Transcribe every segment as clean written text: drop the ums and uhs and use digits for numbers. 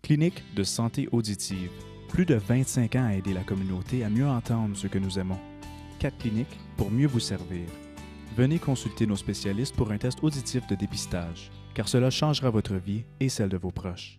Clinique de santé auditive. Plus de 25 ans à aider la communauté à mieux entendre ce que nous aimons. 4 cliniques pour mieux vous servir. Venez consulter nos spécialistes pour un test auditif de dépistage, car cela changera votre vie et celle de vos proches.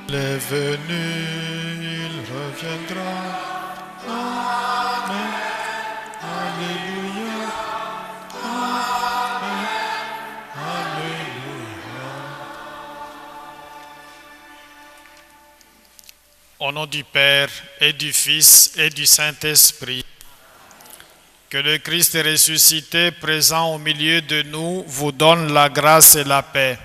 Il est venu, il reviendra. Amen. Alléluia. Amen. Alléluia. Au nom du Père et du Fils et du Saint-Esprit, que le Christ ressuscité, présent au milieu de nous, vous donne la grâce et la paix.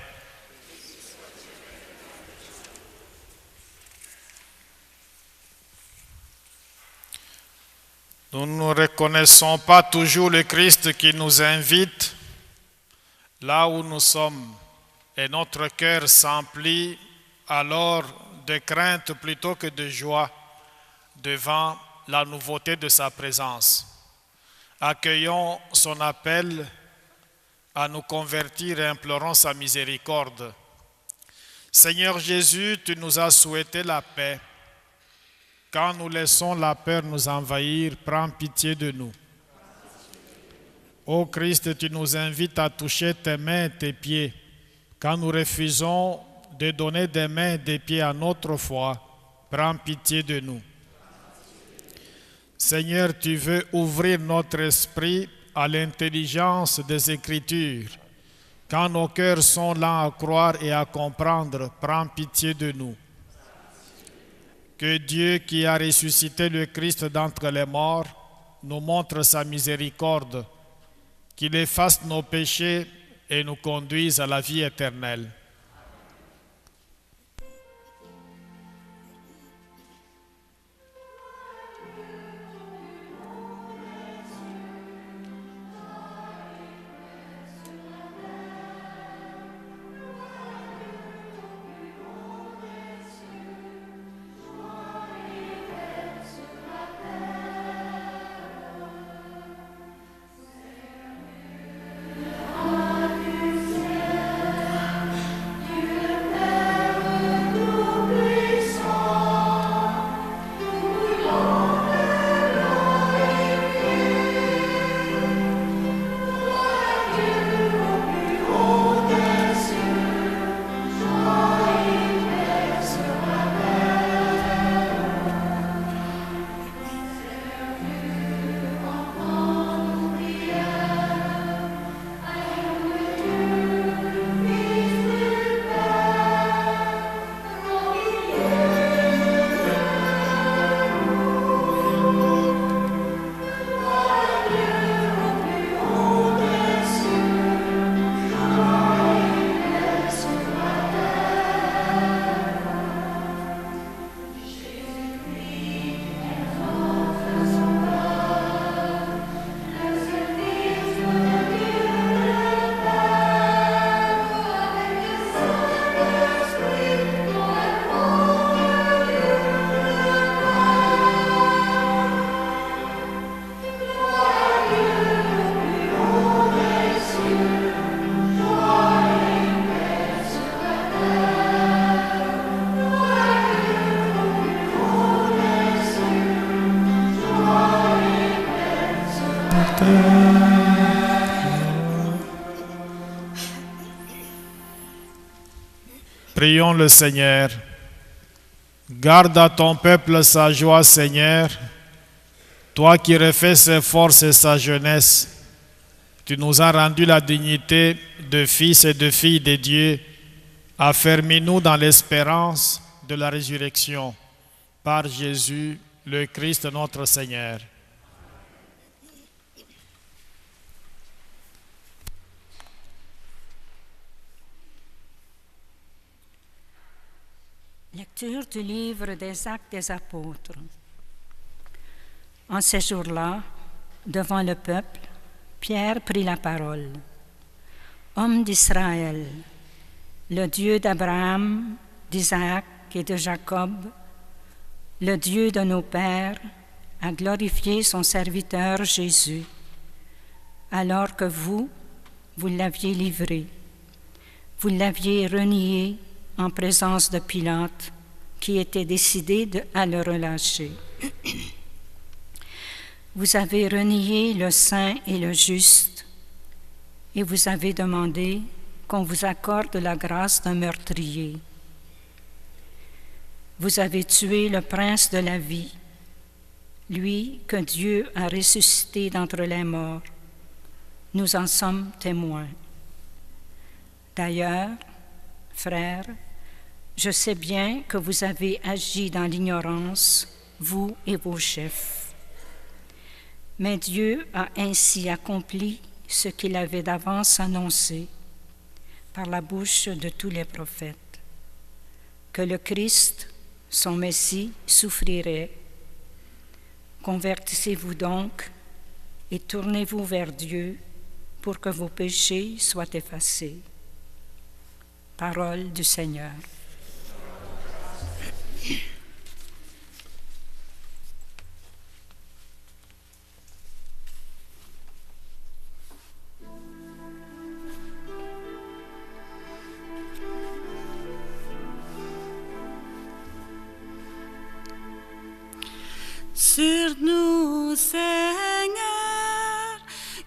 Nous ne reconnaissons pas toujours le Christ qui nous invite là où nous sommes et notre cœur s'emplit alors de crainte plutôt que de joie devant la nouveauté de sa présence. Accueillons son appel à nous convertir et implorons sa miséricorde. Seigneur Jésus, tu nous as souhaité la paix. Quand nous laissons la peur nous envahir, prends pitié de nous. Ô Christ, tu nous invites à toucher tes mains et tes pieds. Quand nous refusons de donner des mains et des pieds à notre foi, prends pitié de nous. Seigneur, tu veux ouvrir notre esprit à l'intelligence des Écritures. Quand nos cœurs sont lents à croire et à comprendre, prends pitié de nous. Que Dieu qui a ressuscité le Christ d'entre les morts nous montre sa miséricorde, qu'il efface nos péchés et nous conduise à la vie éternelle. Prions le Seigneur. Garde à ton peuple sa joie, Seigneur. Toi qui refais ses forces et sa jeunesse, tu nous as rendu la dignité de fils et de filles de Dieu. Affermis-nous dans l'espérance de la résurrection par Jésus, le Christ notre Seigneur. Lecture du livre des Actes des Apôtres. En ces jours-là, devant le peuple, Pierre prit la parole. Homme d'Israël, le Dieu d'Abraham, d'Isaac et de Jacob, le Dieu de nos pères, a glorifié son serviteur Jésus, alors que vous l'aviez livré. Vous l'aviez renié en présence de Pilate, qui était décidé à le relâcher. Vous avez renié le saint et le juste, et vous avez demandé qu'on vous accorde la grâce d'un meurtrier. Vous avez tué le prince de la vie, lui que Dieu a ressuscité d'entre les morts. Nous en sommes témoins. D'ailleurs, frères, je sais bien que vous avez agi dans l'ignorance, vous et vos chefs. Mais Dieu a ainsi accompli ce qu'il avait d'avance annoncé par la bouche de tous les prophètes, que le Christ, son Messie, souffrirait. Convertissez-vous donc et tournez-vous vers Dieu pour que vos péchés soient effacés. Parole du Seigneur. Sur nous, Seigneur,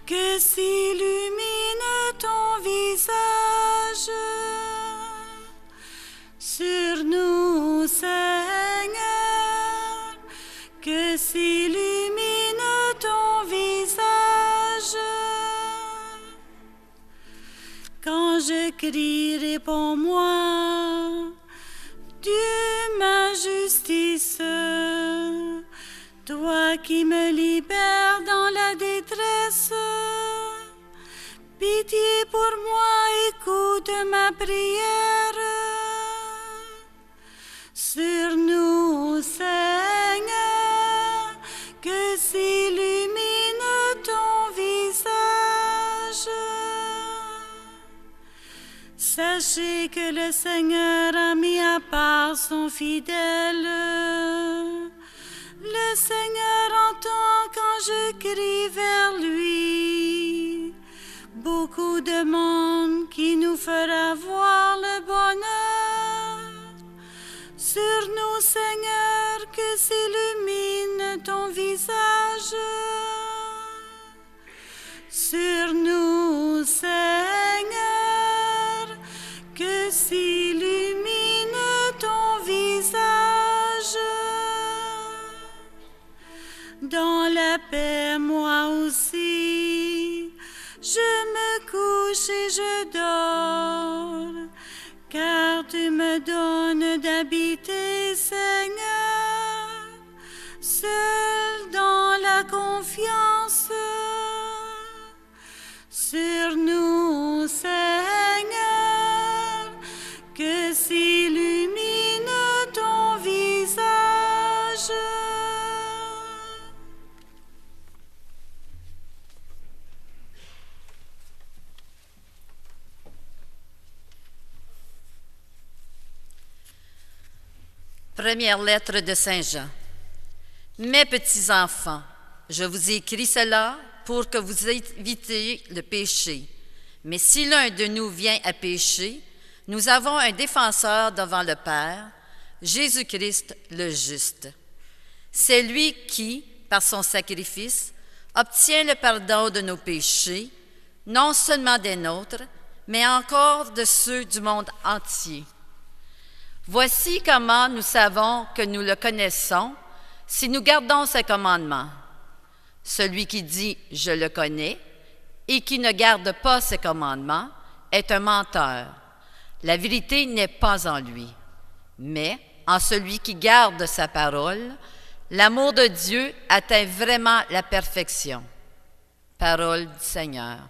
que s'illumine ton visage. Sur nous, Seigneur, que s'illumine ton visage. Quand je crie, réponds-moi, Dieu ma justice. Toi qui me libères dans la détresse, pitié pour moi, écoute ma prière. Sur nous, Seigneur, que s'illumine ton visage. Sachez que le Seigneur a mis à part son fidèle. Le Seigneur entend quand je crie vers lui. Beaucoup de monde qui nous fera voir le bonheur. Sur nous, Seigneur, que s'illumine ton visage. Sur nous, Seigneur, que s'illumine ton visage. Dans la paix, moi aussi, je me couche et je dors, car tu me donnes d'habiter, Seigneur, seul dans la confiance. Sur nous, Seigneur, que s'illumine ton visage. Première lettre de Saint Jean. Mes petits enfants, je vous ai écrit cela pour que vous évitiez le péché. Mais si l'un de nous vient à pécher, nous avons un défenseur devant le Père, Jésus-Christ le juste. C'est lui qui, par son sacrifice, obtient le pardon de nos péchés, non seulement des nôtres, mais encore de ceux du monde entier. Voici comment nous savons que nous le connaissons si nous gardons ses commandements. Celui qui dit « je le connais » et qui ne garde pas ses commandements est un menteur. La vérité n'est pas en lui, mais en celui qui garde sa parole, l'amour de Dieu atteint vraiment la perfection. Parole du Seigneur.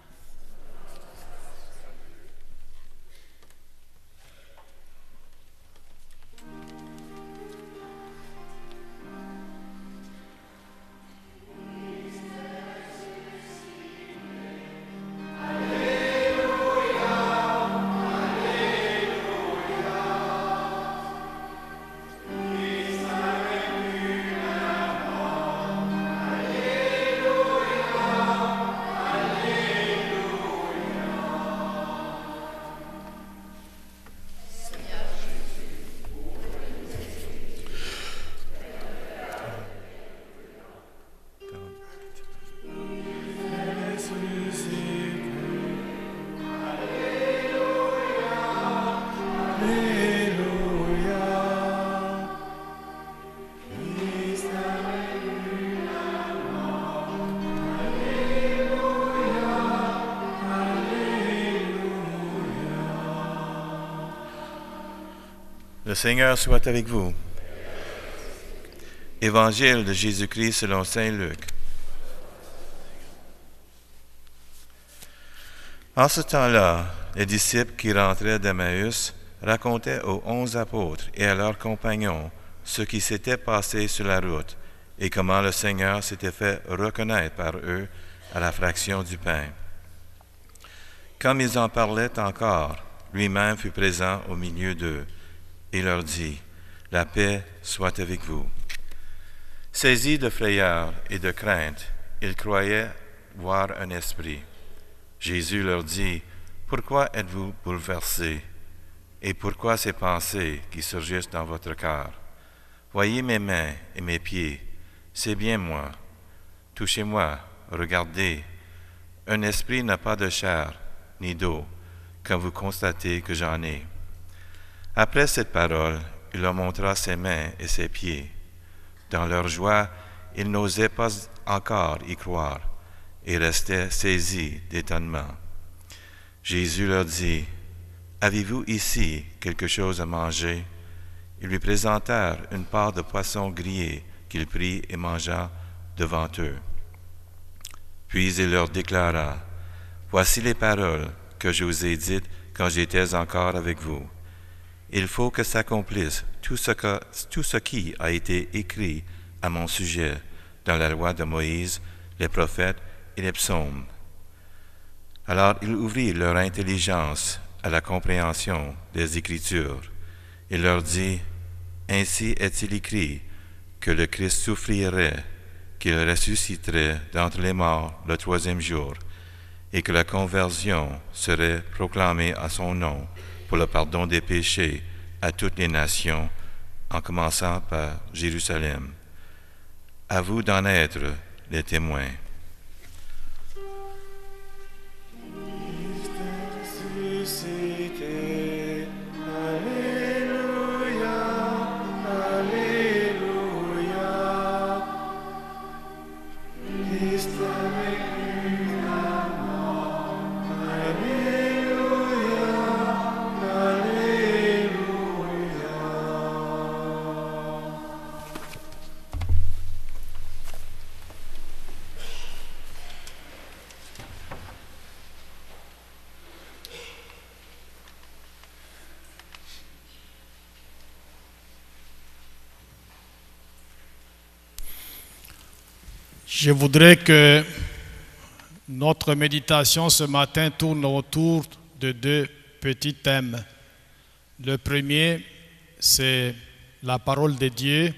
Le Seigneur soit avec vous. Évangile de Jésus-Christ selon saint Luc. En ce temps-là, les disciples qui rentraient d'Emmaüs racontaient aux 11 apôtres et à leurs compagnons ce qui s'était passé sur la route et comment le Seigneur s'était fait reconnaître par eux à la fraction du pain. Comme ils en parlaient encore, lui-même fut présent au milieu d'eux et leur dit, « La paix soit avec vous. » Saisis de frayeur et de crainte, ils croyaient voir un esprit. Jésus leur dit, « Pourquoi êtes-vous bouleversés? Et pourquoi ces pensées qui surgissent dans votre cœur? Voyez mes mains et mes pieds, c'est bien moi. Touchez-moi, regardez. Un esprit n'a pas de chair ni d'eau, comme vous constatez que j'en ai. » Après cette parole, il leur montra ses mains et ses pieds. Dans leur joie, ils n'osaient pas encore y croire et restaient saisis d'étonnement. Jésus leur dit, « Avez-vous ici quelque chose à manger? » Ils lui présentèrent une part de poisson grillé qu'il prit et mangea devant eux. Puis il leur déclara, « Voici les paroles que je vous ai dites quand j'étais encore avec vous. Il faut que s'accomplisse tout ce qui a été écrit à mon sujet dans la loi de Moïse, les prophètes et les psaumes. » Alors il ouvrit leur intelligence à la compréhension des Écritures. Il leur dit, « Ainsi est-il écrit que le Christ souffrirait, qu'il ressusciterait d'entre les morts le 3e jour, et que la conversion serait proclamée à son nom pour le pardon des péchés à toutes les nations, en commençant par Jérusalem. À vous d'en être les témoins. » Je voudrais que notre méditation ce matin tourne autour de 2 petits thèmes. Le premier, c'est la parole de Dieu.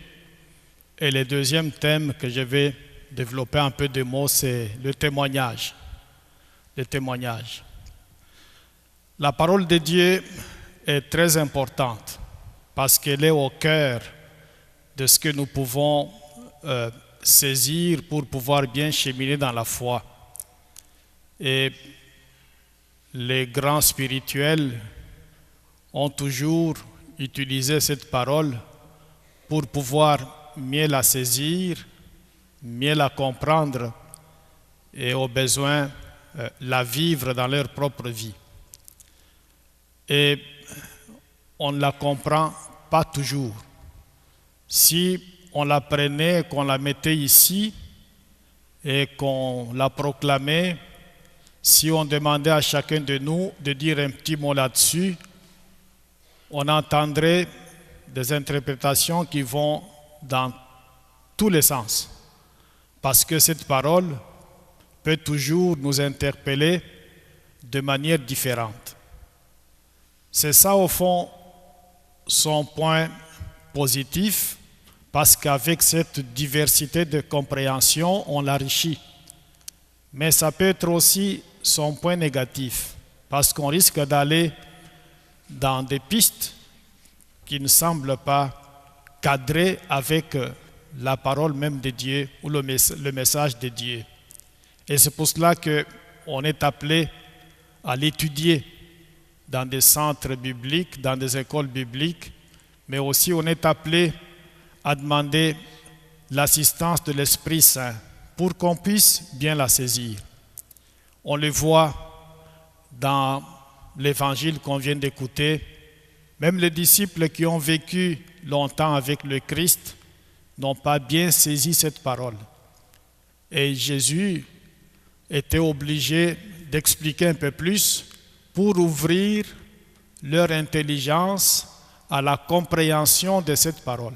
Et le deuxième thème que je vais développer un peu de mots, c'est le témoignage. Le témoignage. La parole de Dieu est très importante parce qu'elle est au cœur de ce que nous pouvons saisir pour pouvoir bien cheminer dans la foi. Et les grands spirituels ont toujours utilisé cette parole pour pouvoir mieux la saisir, mieux la comprendre et au besoin la vivre dans leur propre vie. Et on ne la comprend pas toujours. Si on la prenait, qu'on la mettait ici et qu'on la proclamait, si on demandait à chacun de nous de dire un petit mot là-dessus, on entendrait des interprétations qui vont dans tous les sens. Parce que cette parole peut toujours nous interpeller de manière différente. C'est ça, au fond, son point positif, parce qu'avec cette diversité de compréhension, on l'enrichit. Mais ça peut être aussi son point négatif, parce qu'on risque d'aller dans des pistes qui ne semblent pas cadrer avec la parole même de Dieu ou le message de Dieu. Et c'est pour cela qu'on est appelé à l'étudier dans des centres bibliques, dans des écoles bibliques, mais aussi on est appelé à demander l'assistance de l'Esprit Saint pour qu'on puisse bien la saisir. On le voit dans l'évangile qu'on vient d'écouter, Même les disciples qui ont vécu longtemps avec le Christ n'ont pas bien saisi cette parole. Et Jésus était obligé d'expliquer un peu plus pour ouvrir leur intelligence à la compréhension de cette parole.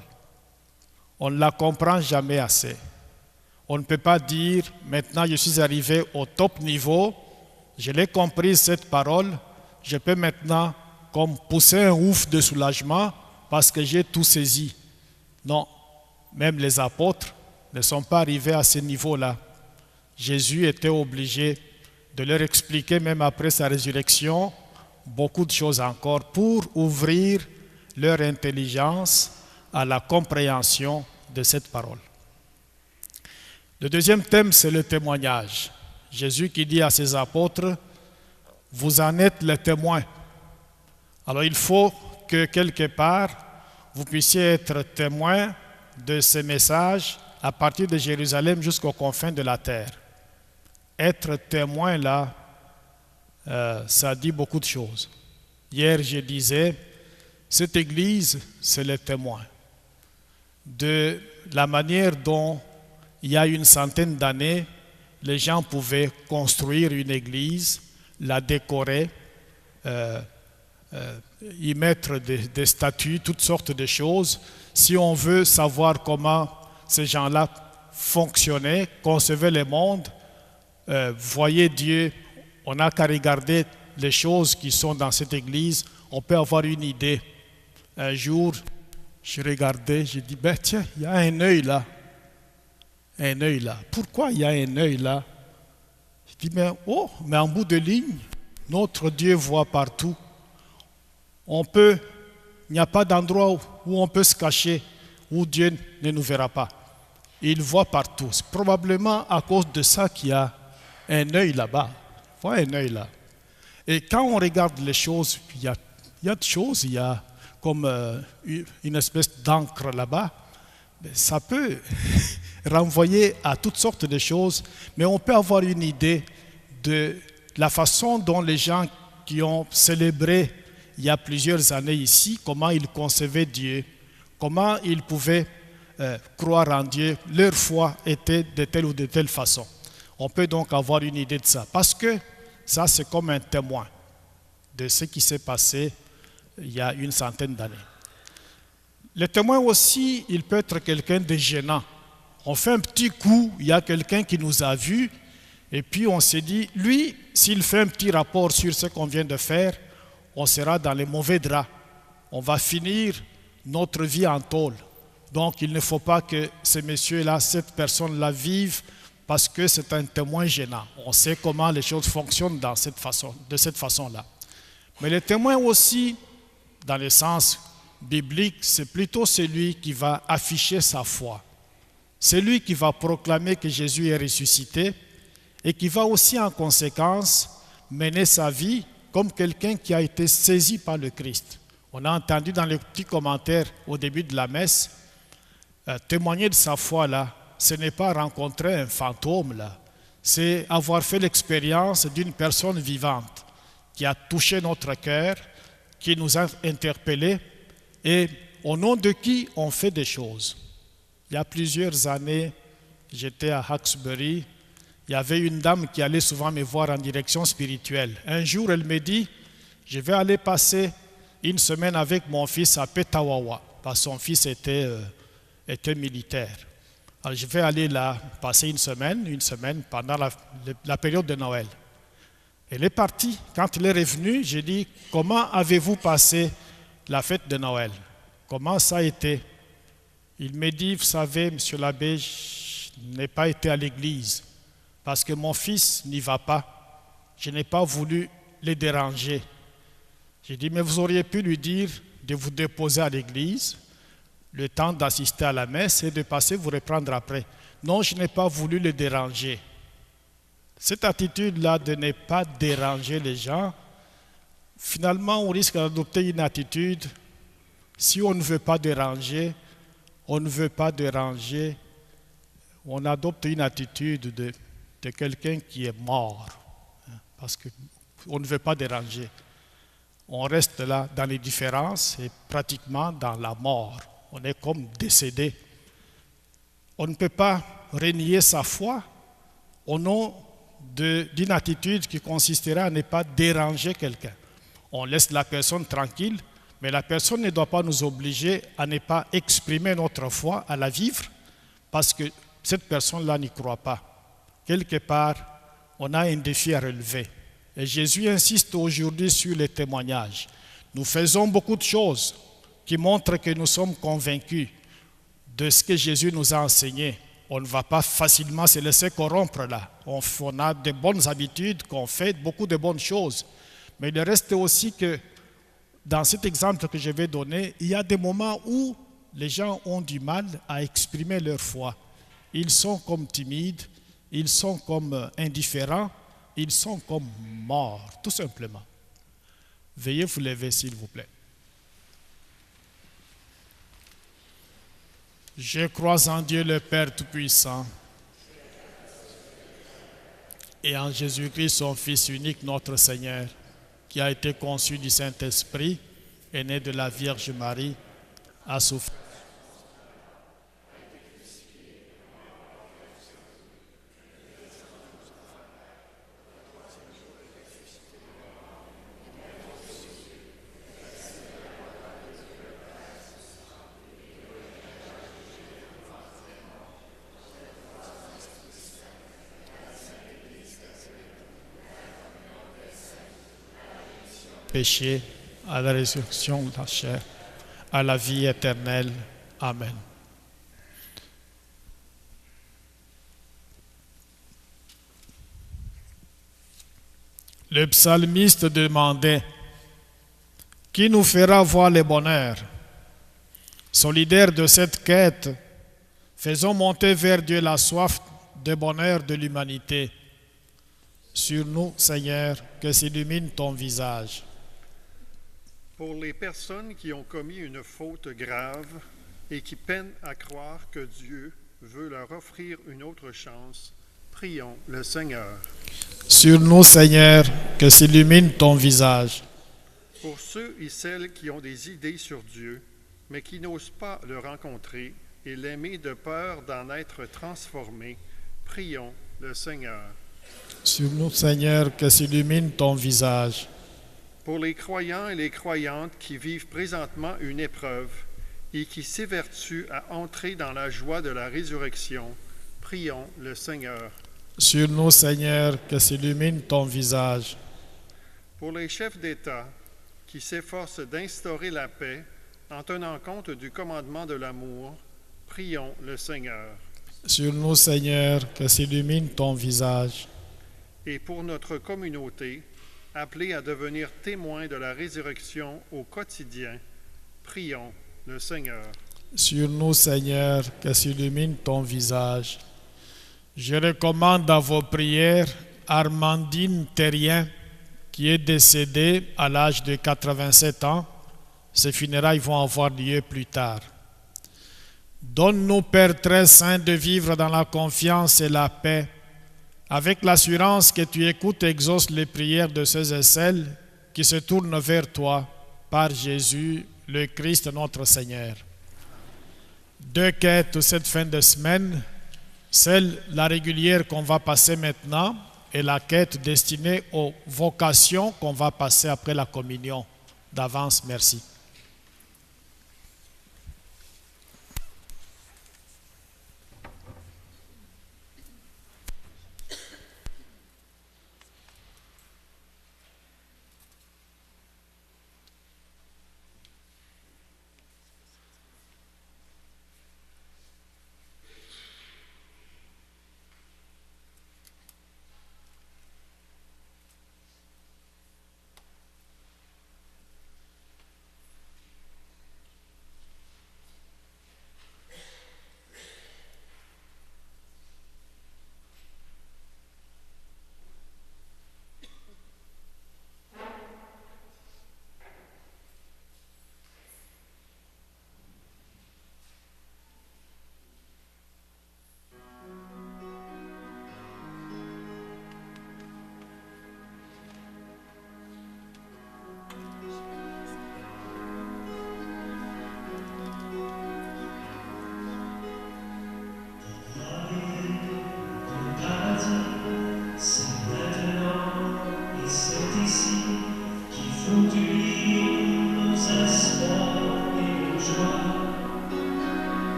On ne la comprend jamais assez. On ne peut pas dire, maintenant je suis arrivé au top niveau, je l'ai compris cette parole, je peux maintenant comme pousser un ouf de soulagement parce que j'ai tout saisi. Non, même les apôtres ne sont pas arrivés à ce niveau-là. Jésus était obligé de leur expliquer, même après sa résurrection, beaucoup de choses encore pour ouvrir leur intelligence à la compréhension de cette parole. Le deuxième thème, c'est le témoignage. Jésus qui dit à ses apôtres, vous en êtes les témoins. Alors il faut que quelque part, vous puissiez être témoins de ces messages à partir de Jérusalem jusqu'aux confins de la terre. Être témoin là, ça dit beaucoup de choses. Hier, je disais, cette église, c'est le témoin de la manière dont il y a une centaine d'années, les gens pouvaient construire une église, la décorer, y mettre des statues, toutes sortes de choses. Si on veut savoir comment ces gens-là fonctionnaient, concevaient le monde, voyaient Dieu, on n'a qu'à regarder les choses qui sont dans cette église, on peut avoir une idée. Un jour, je regardais, je dis, ben tiens, il y a un œil là. Un œil là. Pourquoi il y a un œil là? Je dis, mais en bout de ligne, notre Dieu voit partout. Il n'y a pas d'endroit où on peut se cacher, où Dieu ne nous verra pas. Il voit partout. C'est probablement à cause de ça qu'il y a un œil là-bas. Voilà un œil là. Et quand on regarde les choses, il y a des choses, il y a comme une espèce d'encre là-bas. Ça peut renvoyer à toutes sortes de choses, mais on peut avoir une idée de la façon dont les gens qui ont célébré il y a plusieurs années ici, comment ils concevaient Dieu, comment ils pouvaient croire en Dieu, leur foi était de telle ou de telle façon. On peut donc avoir une idée de ça, parce que ça c'est comme un témoin de ce qui s'est passé il y a une centaine d'années. Le témoin aussi, il peut être quelqu'un de gênant. On fait un petit coup, il y a quelqu'un qui nous a vus, et puis on s'est dit, lui, s'il fait un petit rapport sur ce qu'on vient de faire, on sera dans les mauvais draps. On va finir notre vie en tôle. Donc il ne faut pas que ces messieurs-là, cette personne-là vive parce que c'est un témoin gênant. On sait comment les choses fonctionnent de cette façon-là. Mais le témoin aussi, dans le sens biblique, c'est plutôt celui qui va afficher sa foi. C'est lui qui va proclamer que Jésus est ressuscité et qui va aussi en conséquence mener sa vie comme quelqu'un qui a été saisi par le Christ. On a entendu dans les petits commentaires au début de la messe, témoigner de sa foi là, ce n'est pas rencontrer un fantôme là, c'est avoir fait l'expérience d'une personne vivante qui a touché notre cœur, qui nous a interpellés et au nom de qui on fait des choses. Il y a plusieurs années, j'étais à Hawkesbury. Il y avait une dame qui allait souvent me voir en direction spirituelle. Un jour, elle me dit, je vais aller passer une semaine avec mon fils à Petawawa, parce que son fils était militaire. Alors, je vais aller là passer une semaine pendant la période de Noël. Elle est partie. Quand elle est revenue, j'ai dit, comment avez-vous passé la fête de Noël? Comment ça a été? Il me dit, vous savez, monsieur l'abbé, je n'ai pas été à l'église parce que mon fils n'y va pas. Je n'ai pas voulu le déranger. J'ai dit, mais vous auriez pu lui dire de vous déposer à l'église, le temps d'assister à la messe et de passer vous reprendre après. Non, je n'ai pas voulu le déranger. Cette attitude-là de ne pas déranger les gens, finalement, on risque d'adopter une attitude, si on ne veut pas déranger, on adopte une attitude de quelqu'un qui est mort, parce qu'on ne veut pas déranger. on reste là dans les différences et pratiquement dans la mort. On est comme décédé. On ne peut pas renier sa foi au nom d'une attitude qui consisterait à ne pas déranger quelqu'un. On laisse la personne tranquille, mais la personne ne doit pas nous obliger à ne pas exprimer notre foi, à la vivre, parce que cette personne-là n'y croit pas. Quelque part, on a un défi à relever. Et Jésus insiste aujourd'hui sur les témoignages. Nous faisons beaucoup de choses qui montrent que nous sommes convaincus de ce que Jésus nous a enseigné. On ne va pas facilement se laisser corrompre là. On a de bonnes habitudes, qu'on fait beaucoup de bonnes choses. Mais il reste aussi que dans cet exemple que je vais donner, il y a des moments où les gens ont du mal à exprimer leur foi. Ils sont comme timides, ils sont comme indifférents, ils sont comme morts, tout simplement. Veuillez vous lever, s'il vous plaît. Je crois en Dieu le Père Tout-Puissant et en Jésus-Christ, son Fils unique, notre Seigneur, qui a été conçu du Saint-Esprit, est né de la Vierge Marie, a souffert. Péché, à la résurrection de la chair, à la vie éternelle. Amen. Le psalmiste demandait: qui nous fera voir le bonheur? Solidaires de cette quête, faisons monter vers Dieu la soif de bonheur de l'humanité. Sur nous, Seigneur, que s'illumine ton visage. Pour les personnes qui ont commis une faute grave et qui peinent à croire que Dieu veut leur offrir une autre chance, prions le Seigneur. Sur nous, Seigneur, que s'illumine ton visage. Pour ceux et celles qui ont des idées sur Dieu, mais qui n'osent pas le rencontrer et l'aimer de peur d'en être transformés, prions le Seigneur. Sur nous, Seigneur, que s'illumine ton visage. Pour les croyants et les croyantes qui vivent présentement une épreuve et qui s'évertuent à entrer dans la joie de la résurrection, prions le Seigneur. Sur nous, Seigneur, que s'illumine ton visage. Pour les chefs d'État qui s'efforcent d'instaurer la paix en tenant compte du commandement de l'amour, prions le Seigneur. Sur nous, Seigneur, que s'illumine ton visage. Et pour notre communauté, appelée à devenir témoin de la résurrection au quotidien, prions le Seigneur. Sur nous, Seigneur, que s'illumine ton visage. Je recommande à vos prières Armandine Terrien, qui est décédée à l'âge de 87 ans. Ses funérailles vont avoir lieu plus tard. Donne-nous, Père très saint, de vivre dans la confiance et la paix, avec l'assurance que tu écoutes et exauces les prières de ceux et celles qui se tournent vers toi par Jésus, le Christ notre Seigneur. Deux quêtes cette fin de semaine, celle, la régulière qu'on va passer maintenant, et la quête destinée aux vocations qu'on va passer après la communion. D'avance, merci.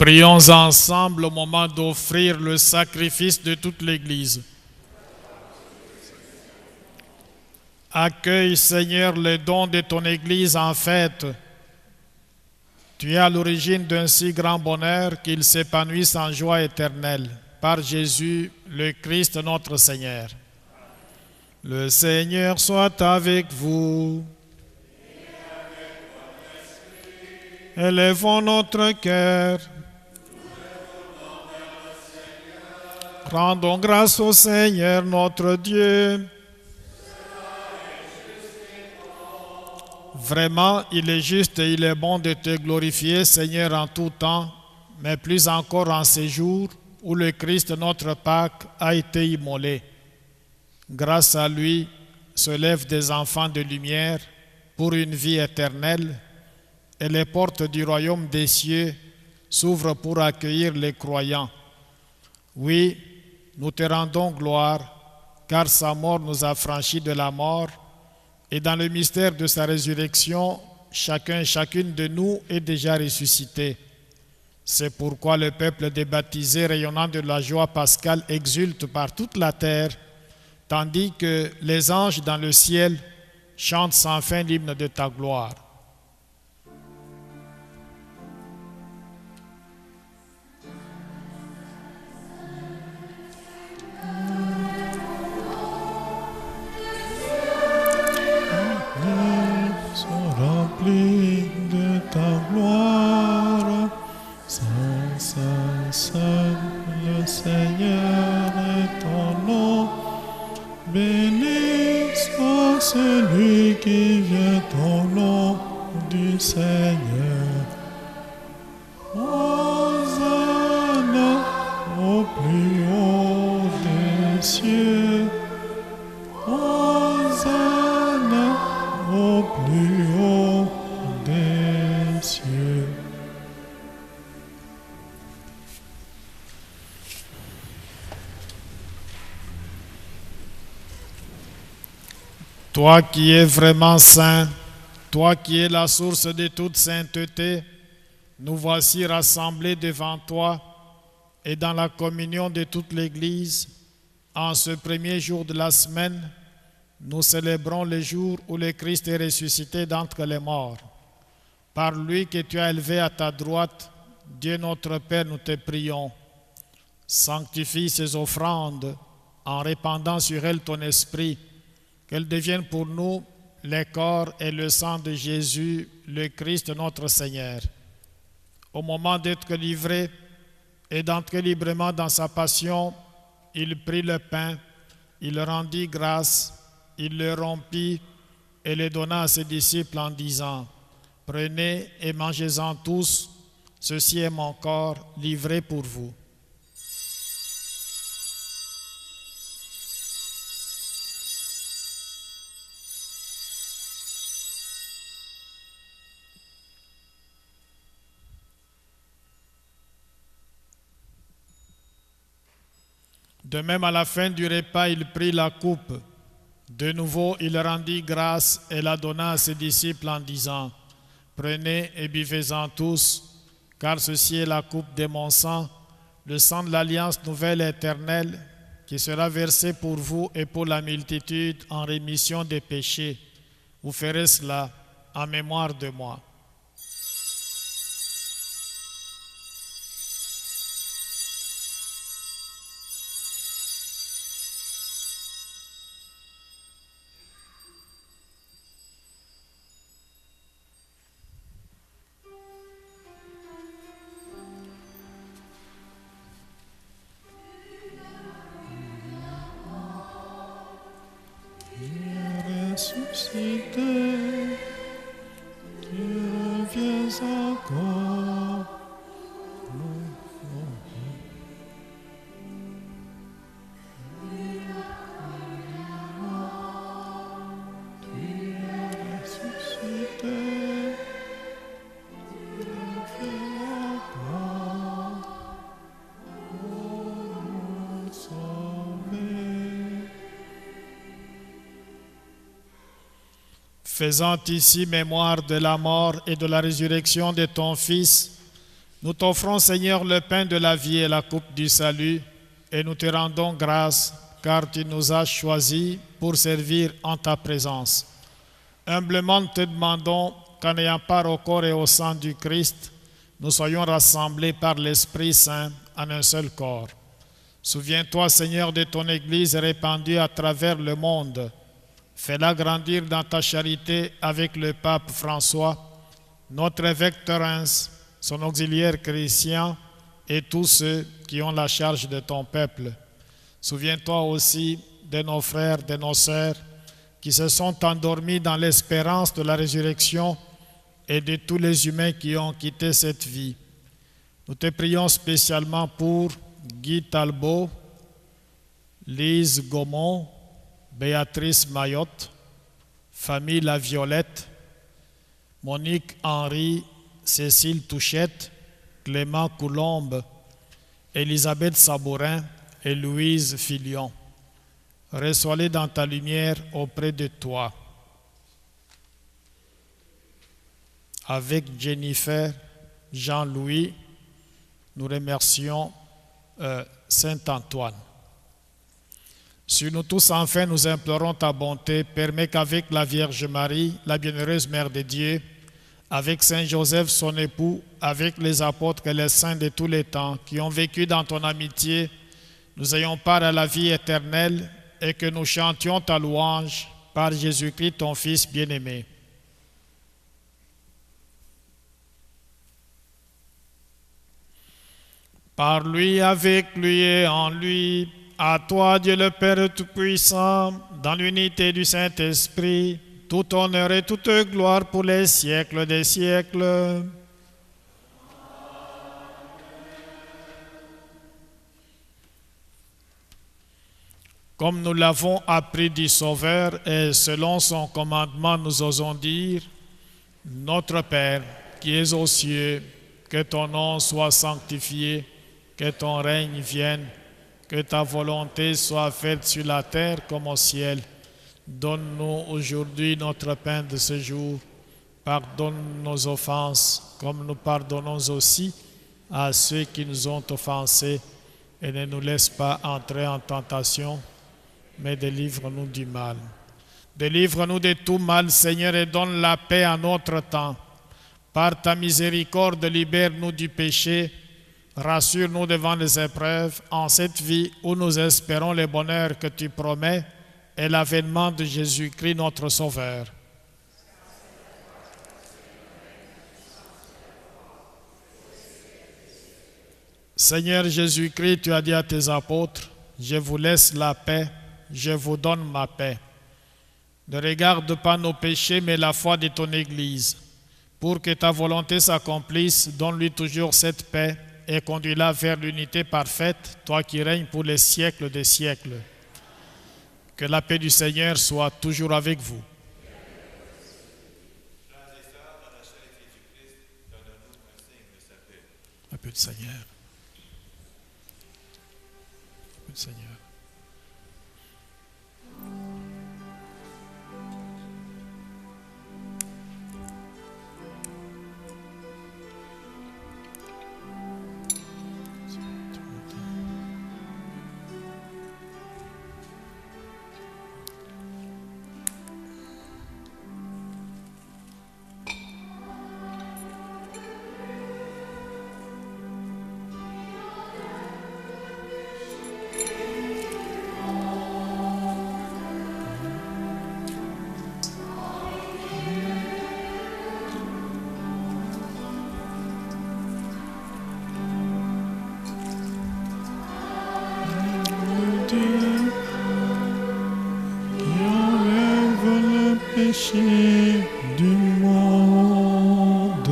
Prions ensemble au moment d'offrir le sacrifice de toute l'Église. Accueille, Seigneur, le don de ton Église en fête. Tu es à l'origine d'un si grand bonheur qu'il s'épanouisse en joie éternelle. Par Jésus, le Christ notre Seigneur. Le Seigneur soit avec vous. Élevons notre cœur. Rendons grâce au Seigneur notre Dieu. Vraiment, il est juste et il est bon de te glorifier, Seigneur, en tout temps, mais plus encore en ces jours où le Christ, notre Pâque, a été immolé. Grâce à lui, se lèvent des enfants de lumière pour une vie éternelle, et les portes du royaume des cieux s'ouvrent pour accueillir les croyants. Oui, nous te rendons gloire, car sa mort nous a franchis de la mort, et dans le mystère de sa résurrection, chacun et chacune de nous est déjà ressuscité. C'est pourquoi le peuple des baptisés, rayonnant de la joie pascale, exulte par toute la terre, tandis que les anges dans le ciel chantent sans fin l'hymne de ta gloire. Remplis de ta gloire, Saint, Saint, Saint, le Seigneur est ton nom. Béni soit celui qui vient au nom du Seigneur. Hosanna au plus haut des cieux. Hosanna au plus haut des cieux. Toi qui es vraiment saint, toi qui es la source de toute sainteté, nous voici rassemblés devant toi et dans la communion de toute l'Église. En ce premier jour de la semaine, nous célébrons le jour où le Christ est ressuscité d'entre les morts. Par lui que tu as élevé à ta droite, Dieu notre Père, nous te prions. Sanctifie ces offrandes en répandant sur elles ton esprit, qu'elles deviennent pour nous le corps et le sang de Jésus, le Christ notre Seigneur. Au moment d'être livré et d'entrer librement dans sa passion, il prit le pain, il rendit grâce, il le rompit et le donna à ses disciples en disant: « Prenez et mangez-en tous, ceci est mon corps livré pour vous. » De même, à la fin du repas, il prit la coupe. De nouveau, il rendit grâce et la donna à ses disciples en disant: « Prenez et buvez-en tous, car ceci est la coupe de mon sang, le sang de l'alliance nouvelle et éternelle, qui sera versé pour vous et pour la multitude en rémission des péchés. Vous ferez cela en mémoire de moi. » Ressuscité, Dieu viens encore. Faisant ici mémoire de la mort et de la résurrection de ton Fils, Nous t'offrons, Seigneur, le pain de la vie et la coupe du salut, et nous te rendons grâce, car tu nous as choisis pour servir en ta présence. Humblement, nous te demandons qu'en ayant part au corps et au sang du Christ, nous soyons rassemblés par l'Esprit Saint en un seul corps. Souviens-toi, Seigneur, de ton Église répandue à travers le monde. Fais-la grandir dans ta charité avec le pape François, notre évêque Thérence, son auxiliaire Christian et tous ceux qui ont la charge de ton peuple. Souviens-toi aussi de nos frères, de nos sœurs qui se sont endormis dans l'espérance de la résurrection et de tous les humains qui ont quitté cette vie. Nous te prions spécialement pour Guy Talbot, Lise Gaumont, Béatrice Mayotte, famille La Violette, Monique Henry, Cécile Touchette, Clément Coulombe, Elisabeth Sabourin et Louise Filion. Reçois-les dans ta lumière auprès de toi. Avec Jennifer, Jean-Louis, nous remercions Saint Antoine. Sur nous tous, enfin, nous implorons ta bonté. Permets qu'avec la Vierge Marie, la bienheureuse Mère de Dieu, avec Saint Joseph, son époux, avec les apôtres et les saints de tous les temps qui ont vécu dans ton amitié, nous ayons part à la vie éternelle et que nous chantions ta louange par Jésus-Christ, ton Fils bien-aimé. Par lui, avec lui et en lui, à toi, Dieu le Père Tout-Puissant, dans l'unité du Saint-Esprit, tout honneur et toute gloire pour les siècles des siècles. Comme nous l'avons appris du Sauveur et selon son commandement, nous osons dire, Notre Père qui es aux cieux, que ton nom soit sanctifié, que ton règne vienne, que ta volonté soit faite sur la terre comme au ciel. Donne-nous aujourd'hui notre pain de ce jour. Pardonne nos offenses, comme nous pardonnons aussi à ceux qui nous ont offensés. Et ne nous laisse pas entrer en tentation, mais délivre-nous du mal. Délivre-nous de tout mal, Seigneur, et donne la paix à notre temps. Par ta miséricorde, libère-nous du péché. Rassure-nous devant les épreuves en cette vie où nous espérons le bonheur que tu promets et l'avènement de Jésus-Christ notre Sauveur. Seigneur Jésus-Christ, tu as dit à tes apôtres, je vous laisse la paix, je vous donne ma paix. Ne regarde pas nos péchés, mais la foi de ton Église. Pour que ta volonté s'accomplisse, donne-lui toujours cette paix et conduis-la vers l'unité parfaite, toi qui règnes pour les siècles des siècles. Que la paix du Seigneur soit toujours avec vous. La paix du Seigneur. La paix du Seigneur. Péché du monde,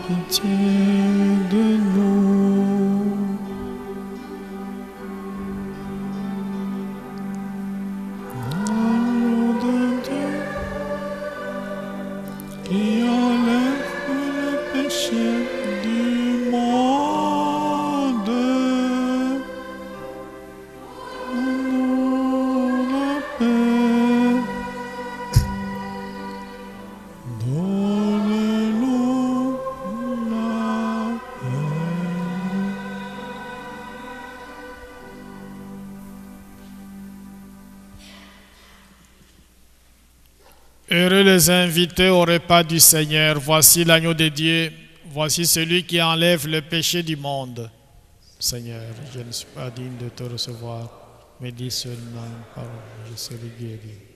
pitié de nous. Agneau de Dieu, qui enlève le péché du monde. Donne-nous la paix. Heureux les invités au repas du Seigneur. Voici l'agneau de Dieu. Voici celui qui enlève le péché du monde. Seigneur, je ne suis pas digne de te recevoir, mais dis seulement une parole, je serai guéri.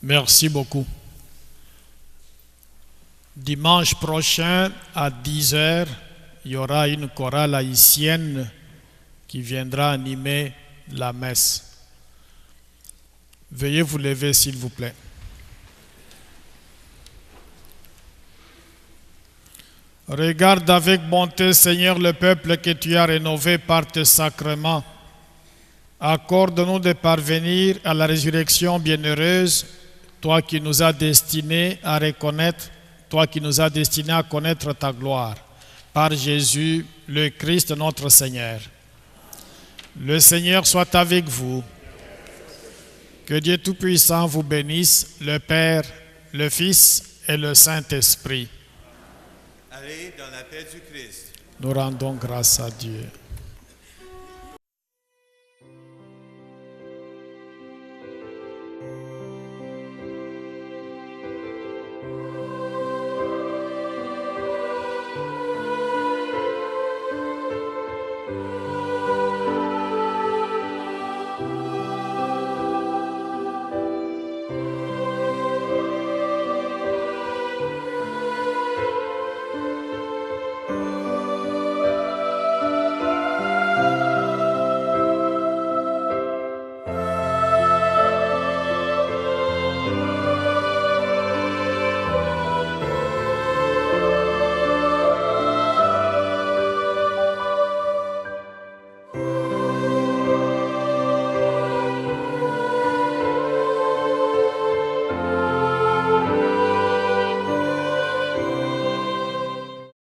Merci beaucoup. Dimanche prochain à 10h, il y aura une chorale haïtienne qui viendra animer la messe. Veuillez vous lever s'il vous plaît. Regarde avec bonté, Seigneur, le peuple que tu as rénové par tes sacrements. Accorde-nous de parvenir à la résurrection bienheureuse, toi qui nous as destinés à reconnaître, toi qui nous as destinés à connaître ta gloire, par Jésus, le Christ notre Seigneur. Le Seigneur soit avec vous. Que Dieu Tout-Puissant vous bénisse, le Père, le Fils et le Saint-Esprit. Allez dans la paix du Christ. Nous rendons grâce à Dieu.